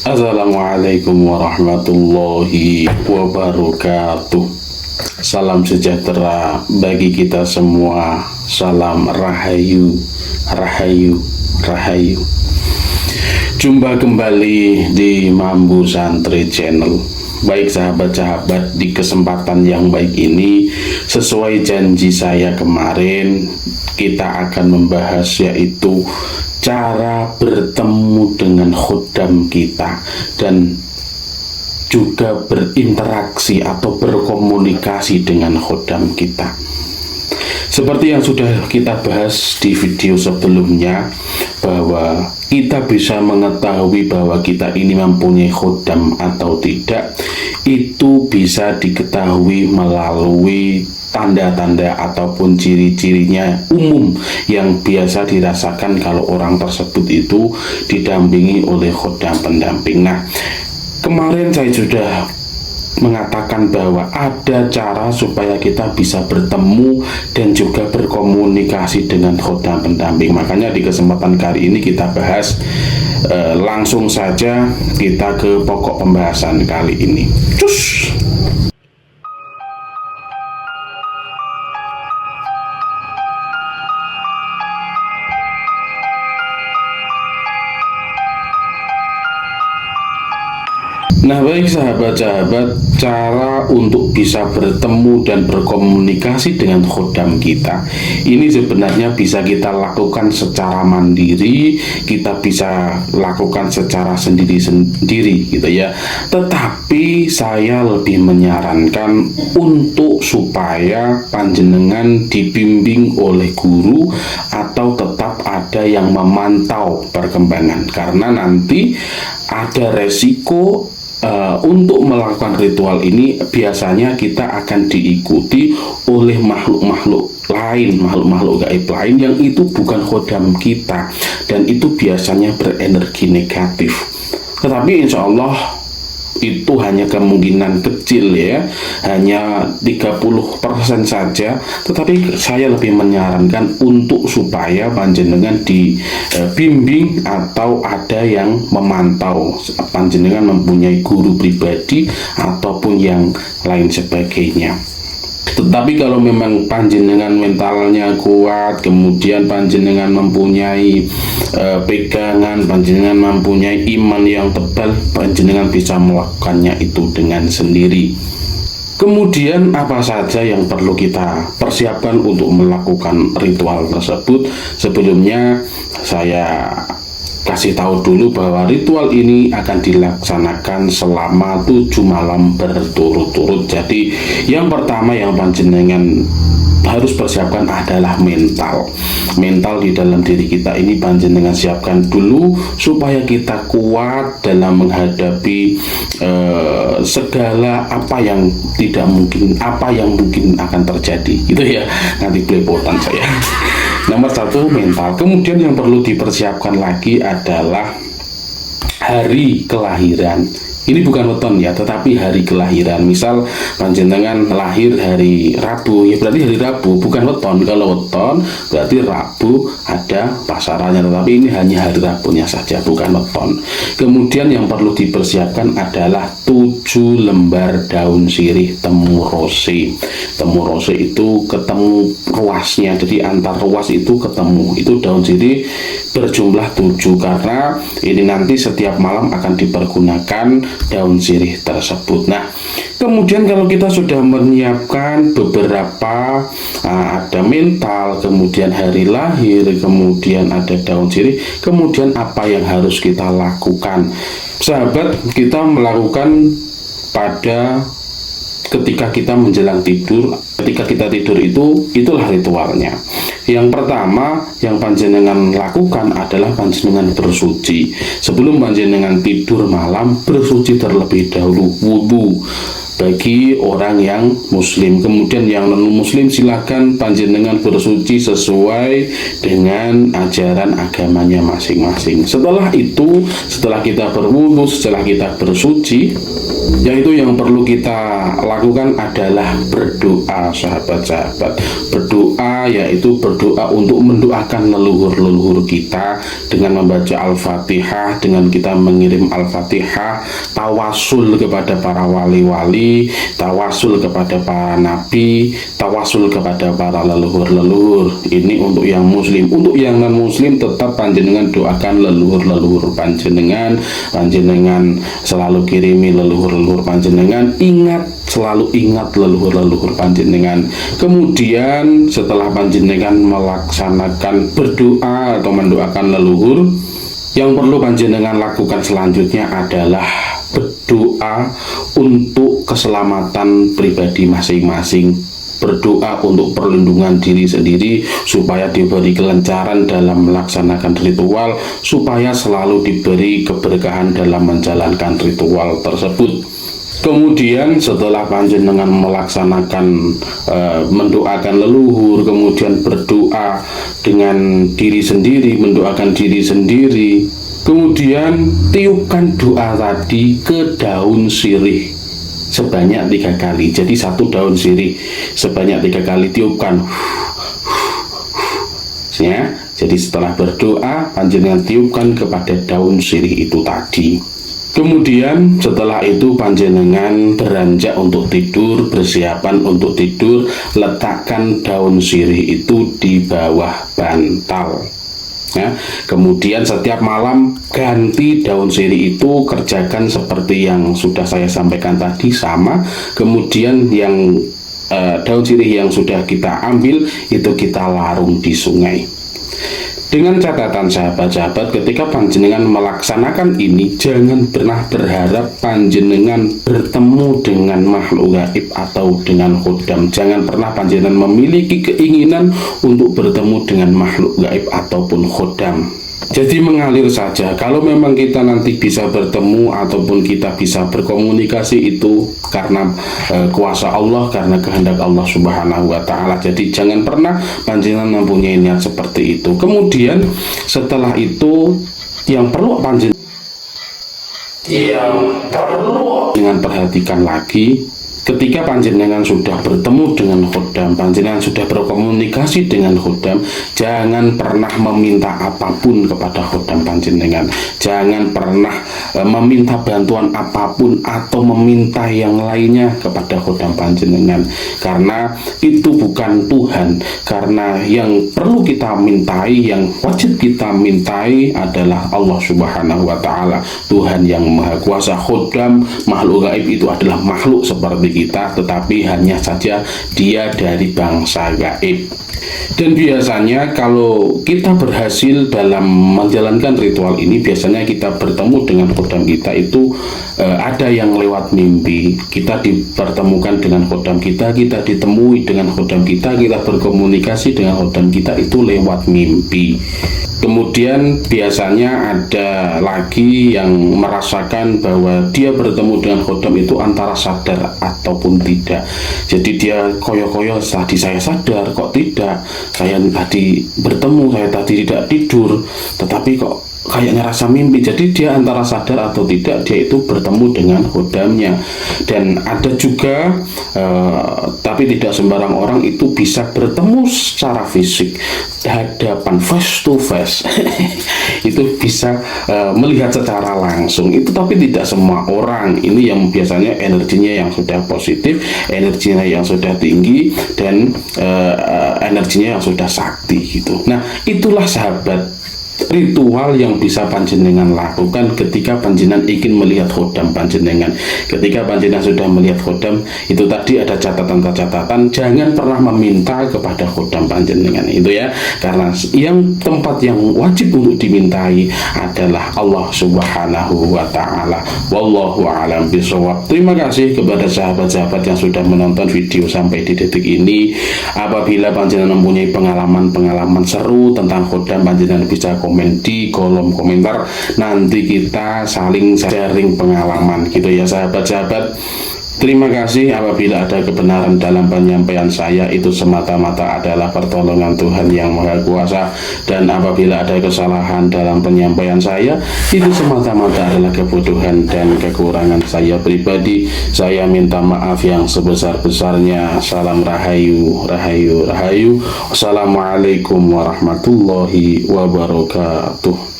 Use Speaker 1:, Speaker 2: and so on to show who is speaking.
Speaker 1: Assalamualaikum warahmatullahi wabarakatuh. Salam sejahtera bagi kita semua. Salam rahayu, rahayu, rahayu. Jumpa kembali di Mambu Santri Channel. Baik sahabat-sahabat, di kesempatan yang baik ini, sesuai janji saya kemarin, kita akan membahas yaitu cara bertemu dengan khuddam kita dan juga berinteraksi atau berkomunikasi dengan khuddam kita. Seperti yang sudah kita bahas di video sebelumnya, bahwa kita bisa mengetahui bahwa kita ini mempunyai khuddam atau tidak, itu bisa diketahui melalui tanda-tanda ataupun ciri-cirinya umum yang biasa dirasakan kalau orang tersebut itu didampingi oleh khuddam pendamping. Nah, kemarin saya sudah mengatakan bahwa ada cara supaya kita bisa bertemu dan juga berkomunikasi dengan khuddam pendamping. Makanya di kesempatan kali ini kita bahas, langsung saja kita ke pokok pembahasan kali ini. Cus! Nah, baik sahabat-sahabat, cara untuk bisa bertemu dan berkomunikasi dengan khuddam kita ini sebenarnya bisa kita lakukan secara mandiri, kita bisa lakukan secara sendiri-sendiri gitu ya. Tetapi saya lebih menyarankan untuk supaya panjenengan dibimbing oleh guru atau tetap ada yang memantau perkembangan, karena nanti ada resiko untuk melakukan ritual ini. Biasanya kita akan diikuti oleh makhluk-makhluk lain, makhluk-makhluk gaib lain yang itu bukan khuddam kita, dan itu biasanya berenergi negatif. Tetapi insya Allah itu hanya kemungkinan kecil ya, hanya 30% saja. Tetapi saya lebih menyarankan untuk supaya panjenengan dibimbing atau ada yang memantau, panjenengan mempunyai guru pribadi ataupun yang lain sebagainya. Tetapi kalau memang panjenengan mentalnya kuat, kemudian panjenengan mempunyai pegangan, panjenengan mempunyai iman yang tebal, panjenengan bisa melakukannya itu dengan sendiri. Kemudian apa saja yang perlu kita persiapkan untuk melakukan ritual tersebut? Sebelumnya saya kasih tahu dulu bahwa ritual ini akan dilaksanakan selama 7 malam berturut-turut. Jadi yang pertama yang panjenengan harus persiapkan adalah mental. Mental di dalam diri kita ini panjenengan siapkan dulu supaya kita kuat dalam menghadapi segala apa yang tidak mungkin, apa yang mungkin akan terjadi gitu ya. Nanti belepotan saya. Nomor 1 mental. Kemudian yang perlu dipersiapkan lagi adalah hari kelahiran. Ini bukan weton ya, tetapi hari kelahiran. Misal panjenengan lahir hari Rabu, ya berarti hari Rabu, bukan weton. Kalau weton berarti Rabu ada pasarannya, tetapi ini hanya hari Rabunya saja, bukan weton. Kemudian yang perlu dipersiapkan adalah 7 lembar daun sirih temu rose. Temu rose itu ketemu ruasnya, jadi antar ruas itu ketemu. Itu daun sirih berjumlah 7, karena ini nanti setiap malam akan dipergunakan daun sirih tersebut. Nah, kemudian kalau kita sudah menyiapkan beberapa, ada mental, kemudian hari lahir, kemudian ada daun sirih, kemudian apa yang harus kita lakukan? Sahabat, kita melakukan pada ketika kita menjelang tidur. Ketika kita tidur itulah ritualnya. Yang pertama yang panjenengan lakukan adalah panjenengan bersuci. Sebelum panjenengan tidur malam, bersuci terlebih dahulu, wudu. bagi orang yang muslim. Kemudian yang non muslim silakan panjenengan bersuci sesuai dengan ajaran agamanya masing-masing. Setelah itu, setelah kita berwudu, setelah kita bersuci, yaitu yang perlu kita lakukan adalah berdoa, sahabat-sahabat. Berdoa yaitu berdoa untuk mendoakan leluhur-leluhur kita dengan membaca Al-Fatihah, dengan kita mengirim Al-Fatihah, tawasul kepada para wali-wali, tawasul kepada para nabi, tawasul kepada para leluhur-leluhur. Ini untuk yang muslim. Untuk yang non-muslim tetap panjenengan doakan leluhur-leluhur panjenengan. Panjenengan selalu kirimi leluhur-leluhur panjenengan, selalu ingat leluhur-leluhur panjenengan. Kemudian setelah panjenengan melaksanakan berdoa atau mendoakan leluhur, yang perlu panjenengan lakukan selanjutnya adalah berdoa untuk keselamatan pribadi masing-masing, berdoa untuk perlindungan diri sendiri supaya diberi kelancaran dalam melaksanakan ritual, supaya selalu diberi keberkahan dalam menjalankan ritual tersebut. Kemudian setelah panjenengan melaksanakan mendoakan leluhur, kemudian berdoa dengan diri sendiri, mendoakan diri sendiri, kemudian tiupkan doa tadi ke daun sirih sebanyak 3 kali. Jadi 1 daun sirih sebanyak 3 kali tiupkan. Ya, jadi setelah berdoa panjenengan tiupkan kepada daun sirih itu tadi. Kemudian setelah itu panjenengan beranjak untuk tidur, persiapan untuk tidur, letakkan daun sirih itu di bawah bantal. Ya, kemudian setiap malam ganti daun sirih itu, kerjakan seperti yang sudah saya sampaikan tadi, sama. Kemudian yang daun sirih yang sudah kita ambil itu kita larung di sungai. Dengan catatan sahabat-sahabat, ketika panjenengan melaksanakan ini, jangan pernah berharap panjenengan bertemu dengan makhluk gaib atau dengan khodam. Jangan pernah panjenengan memiliki keinginan untuk bertemu dengan makhluk gaib ataupun khodam. Jadi mengalir saja. Kalau memang kita nanti bisa bertemu ataupun kita bisa berkomunikasi, itu karena kuasa Allah, karena kehendak Allah Subhanahu wa Ta'ala. Jadi jangan pernah panjenengan mempunyai niat seperti itu. Kemudian setelah itu yang perlu panjenengan dengan perhatikan lagi, ketika panjenengan sudah bertemu dengan khodam, panjenengan sudah berkomunikasi dengan khodam, jangan pernah meminta apapun kepada khodam panjenengan. Jangan pernah meminta bantuan apapun atau meminta yang lainnya kepada khodam panjenengan, karena itu bukan Tuhan. Karena yang perlu kita mintai, yang wajib kita mintai adalah Allah Subhanahu wa Ta'ala, Tuhan yang Maha Kuasa. Khodam, makhluk gaib itu adalah makhluk seperti kita, tetapi hanya saja dia dari bangsa gaib. Dan biasanya kalau kita berhasil dalam menjalankan ritual ini, biasanya kita bertemu dengan khodam kita itu ada yang lewat mimpi. Kita dipertemukan dengan khodam kita, kita ditemui dengan khodam kita, kita berkomunikasi dengan khodam kita itu lewat mimpi. Kemudian biasanya ada lagi yang merasakan bahwa dia bertemu dengan khodam itu antara sadar ataupun tidak. Jadi dia koyo-koyo, tadi saya sadar, kok tidak, saya tadi bertemu, saya tadi tidak tidur, tetapi kok kayaknya rasa mimpi. Jadi dia antara sadar atau tidak, dia itu bertemu dengan khodamnya. Dan ada juga tapi tidak sembarang orang itu bisa bertemu secara fisik, hadapan, face to face. Itu bisa melihat secara langsung itu, tapi tidak semua orang. Ini yang biasanya energinya yang sudah positif, energinya yang sudah tinggi, dan energinya yang sudah sakti gitu. Nah, itulah sahabat ritual yang bisa panjenengan lakukan ketika panjenengan ingin melihat khodam panjenengan. Ketika panjenengan sudah melihat khodam, itu tadi ada catatan-catatan, jangan pernah meminta kepada khodam panjenengan itu ya, karena yang tempat yang wajib untuk dimintai adalah Allah Subhanahu wa Ta'ala. Wallahu a'lam bishawab. Terima kasih kepada sahabat-sahabat yang sudah menonton video sampai di detik ini. Apabila panjenengan mempunyai pengalaman-pengalaman seru tentang khodam, panjenengan bisa komen di kolom komentar. Nanti kita saling sharing pengalaman gitu ya sahabat-sahabat. Terima kasih. Apabila ada kebenaran dalam penyampaian saya, itu semata-mata adalah pertolongan Tuhan yang Maha Kuasa. Dan apabila ada kesalahan dalam penyampaian saya, itu semata-mata adalah kebodohan dan kekurangan saya pribadi. Saya minta maaf yang sebesar-besarnya. Salam rahayu, rahayu, rahayu. Wassalamualaikum warahmatullahi wabarakatuh.